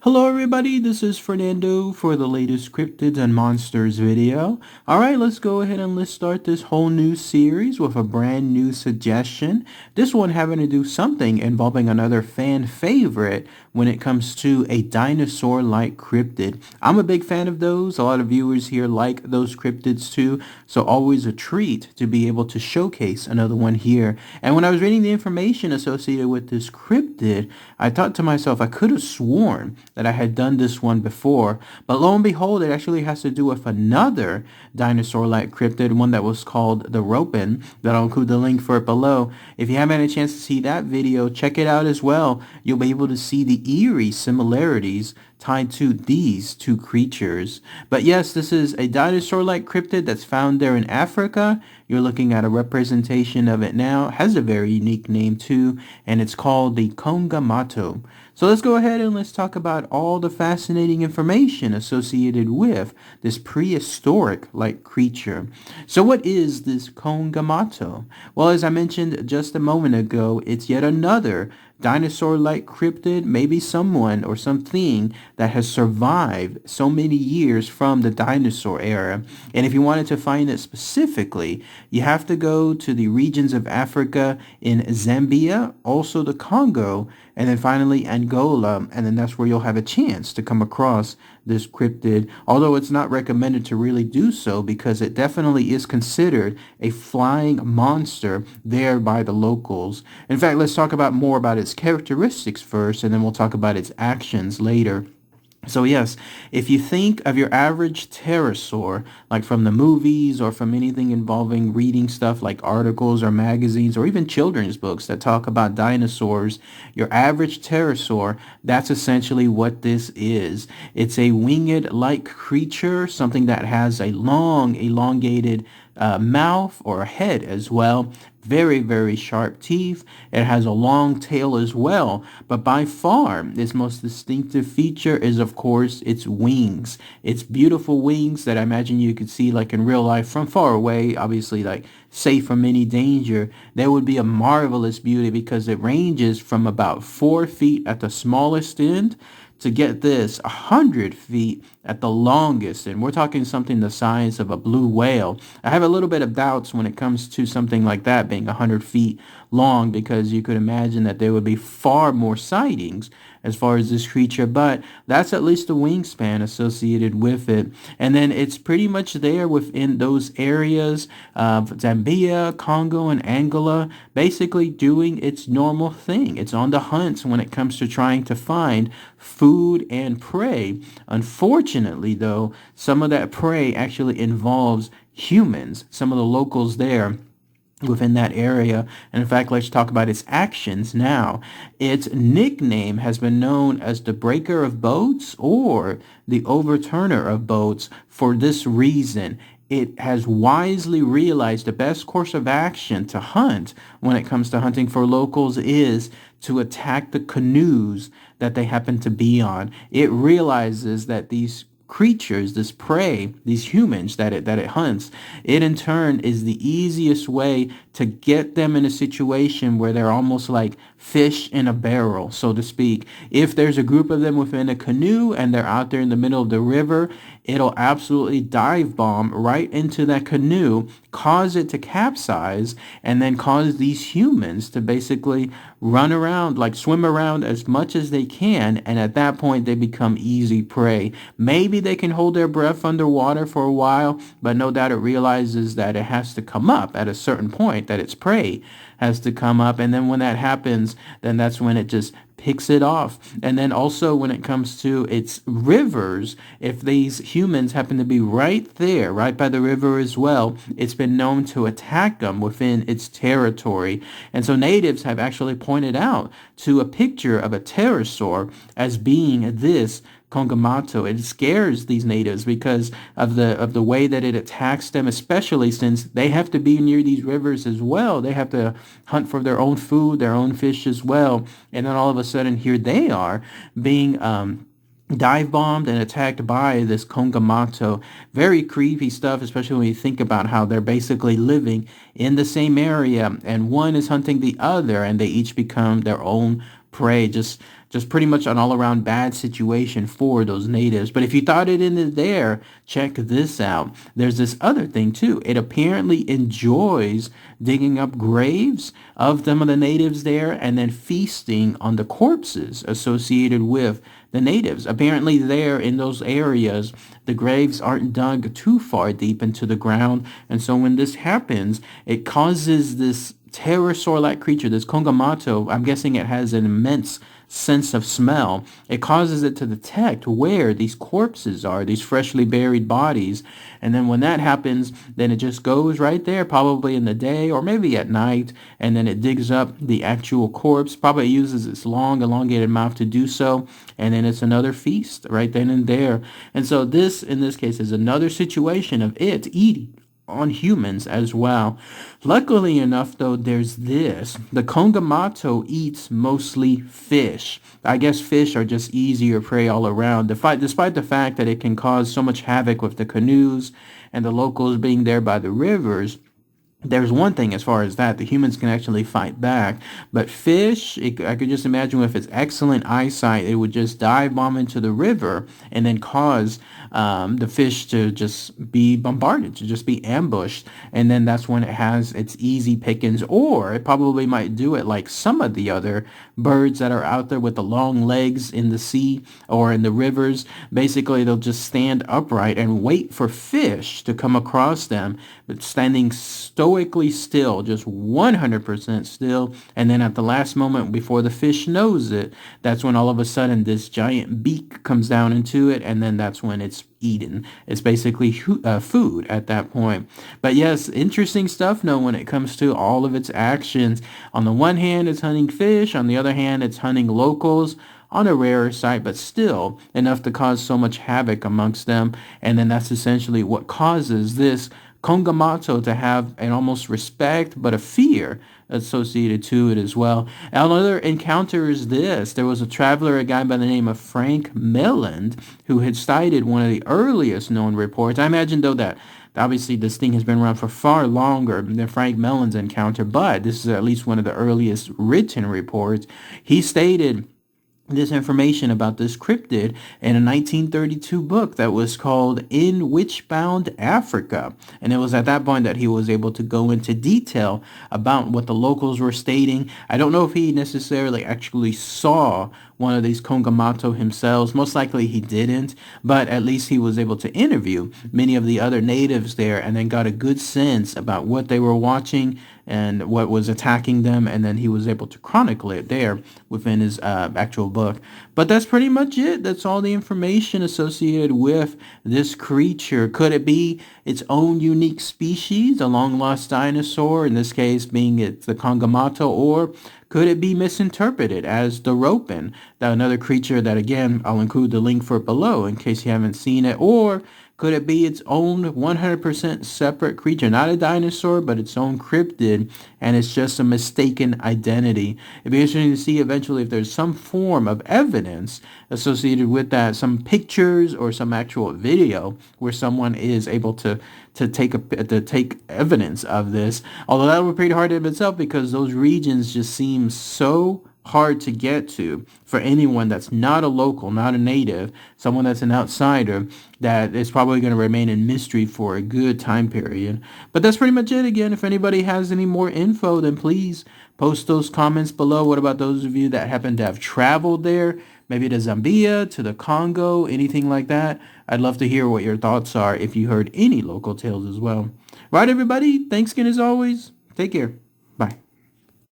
Hello everybody, this is Fernando for the latest Cryptids and Monsters video. Alright, let's go ahead and let's start this whole new series with a brand new suggestion. This one having to do something involving another fan favorite when it comes to a dinosaur-like cryptid. I'm a big fan of those. A lot of viewers here like those cryptids too, so always a treat to be able to showcase another one here. And when I was reading the information associated with this cryptid, I thought to myself, I could have sworn that I had done this one before, but lo and behold, it actually has to do with another dinosaur-like cryptid, one that was called the Ropin, that I'll include the link for it below. If you haven't had a chance to see that video, check it out as well. You'll be able to see the eerie similarities tied to these two creatures. But yes, this is a dinosaur-like cryptid that's found there in Africa. You're looking at a representation of it now. It has a very unique name too, and it's called the Kongamato. So let's go ahead and let's talk about all the fascinating information associated with this prehistoric-like creature. So what is this Kongamato? Well, as I mentioned just a moment ago, it's yet another dinosaur-like cryptid, maybe someone or something that has survived so many years from the dinosaur era. And if you wanted to find it specifically, you have to go to the regions of Africa in Zambia, also the Congo, and then finally Angola, and then that's where you'll have a chance to come across this cryptid, although it's not recommended to really do so because it definitely is considered a flying monster there by the locals. In fact, let's talk about more about its characteristics first, and then we'll talk about its actions later. So yes, if you think of your average pterosaur, like from the movies or from anything involving reading stuff like articles or magazines or even children's books that talk about dinosaurs, your average pterosaur, that's essentially what this is. It's a winged-like creature, something that has a long, elongated mouth or a head as well. Very, very sharp teeth. It has a long tail as well. But by far, its most distinctive feature is, of course, its wings. Its beautiful wings that I imagine you could see like in real life from far away, obviously like safe from any danger. There would be a marvelous beauty because it ranges from about 4 feet at the smallest end to, get this, 100 feet at the longest, and we're talking something the size of a blue whale. I have a little bit of doubts when it comes to something like that being 100 feet long, because you could imagine that there would be far more sightings as far as this creature, but that's at least the wingspan associated with it. And then it's pretty much there within those areas of Zambia, Congo, and Angola, basically doing its normal thing. It's on the hunt when it comes to trying to find food and prey. Unfortunately, though, some of that prey actually involves humans, some of the locals there within that area. And in fact, let's talk about its actions now. Its nickname has been known as the breaker of boats or the overturner of boats for this reason. It has wisely realized the best course of action to hunt when it comes to hunting for locals is to attack the canoes that they happen to be on. It realizes that these creatures, this prey, these humans that it hunts, it in turn is the easiest way to get them in a situation where they're almost like fish in a barrel, so to speak. If there's a group of them within a canoe and they're out there in the middle of the river, it'll absolutely dive bomb right into that canoe, cause it to capsize, and then cause these humans to basically run around, like swim around as much as they can, and at that point they become easy prey. Maybe they can hold their breath underwater for a while, but no doubt it realizes that it has to come up at a certain point, that its prey has to come up, and then when that happens, then that's when it just picks it off. And then also when it comes to its rivers, if these humans happen to be right there, right by the river as well, it's been known to attack them within its territory. And so natives have actually pointed out to a picture of a pterosaur as being this Kongamato. It scares these natives because of the way that it attacks them, especially since they have to be near these rivers as well. They have to hunt for their own food, their own fish as well. And then all of a sudden here they are being dive bombed and attacked by this Kongamato. Very creepy stuff, especially when you think about how they're basically living in the same area and one is hunting the other and they each become their own prey, just pretty much an all-around bad situation for those natives. But if you thought it ended there, check this out. There's this other thing too. It apparently enjoys digging up graves of some of the natives there and then feasting on the corpses associated with the natives. Apparently there in those areas, the graves aren't dug too far deep into the ground. And so when this happens, it causes this pterosaur-like creature, this Kongamato. I'm guessing it has an immense sense of smell. It causes it to detect where these corpses are, these freshly buried bodies. And then when that happens, then it just goes right there, probably in the day or maybe at night, and then it digs up the actual corpse, probably uses its long, elongated mouth to do so, and then it's another feast right then and there. And so this, in this case, is another situation of it eating on humans as well. Luckily enough, though, there's this. The Kongamato eats mostly fish. I guess fish are just easier prey all around, despite the fact that it can cause so much havoc with the canoes and the locals being there by the rivers. There's one thing as far as that, the humans can actually fight back. But fish, I could just imagine with its excellent eyesight, it would just dive bomb into the river and then cause the fish to just be bombarded, to just be ambushed. And then that's when it has its easy pickings. Or it probably might do it like some of the other birds that are out there with the long legs in the sea or in the rivers. Basically, they'll just stand upright and wait for fish to come across them, but standing stoically still, just 100% still. And then at the last moment before the fish knows it, that's when all of a sudden this giant beak comes down into it, and then that's when it's eaten. It's basically food at that point. But yes, interesting stuff, no, when it comes to all of its actions. On the one hand, it's hunting fish. On the other hand, it's hunting locals on a rarer site, but still enough to cause so much havoc amongst them. And then that's essentially what causes this Kongamato to have an almost respect, but a fear associated to it as well. Another encounter is this. There was a traveler, a guy by the name of Frank Melland, who had cited one of the earliest known reports. I imagine, though, that obviously this thing has been around for far longer than Frank Melland's encounter, but this is at least one of the earliest written reports. He stated this information about this cryptid in a 1932 book that was called In Witch-Bound Africa. And it was at that point that he was able to go into detail about what the locals were stating. I don't know if he necessarily actually saw one of these Kongamato himself. Most likely he didn't, but at least he was able to interview many of the other natives there and then got a good sense about what they were watching and what was attacking them, and then he was able to chronicle it there within his actual book. But that's pretty much it. That's all the information associated with this creature. Could it be its own unique species, a long-lost dinosaur, in this case being it's the Kongamato, or could it be misinterpreted as the Ropin, another creature that, again, I'll include the link for it below in case you haven't seen it, or could it be its own 100% separate creature, not a dinosaur, but its own cryptid, and it's just a mistaken identity? It'd be interesting to see eventually if there's some form of evidence associated with that, some pictures or some actual video where someone is able to take evidence of this. Although that would be pretty hard in itself because those regions just seem so hard to get to for anyone that's not a local, not a native, someone that's an outsider, that is probably going to remain in mystery for a good time period. But that's pretty much it. Again, if anybody has any more info, then please post those comments below. What about those of you that happen to have traveled there, maybe to Zambia, to the Congo, anything like that? I'd love to hear what your thoughts are if you heard any local tales as well. Right, everybody? Thanks again as always. Take care.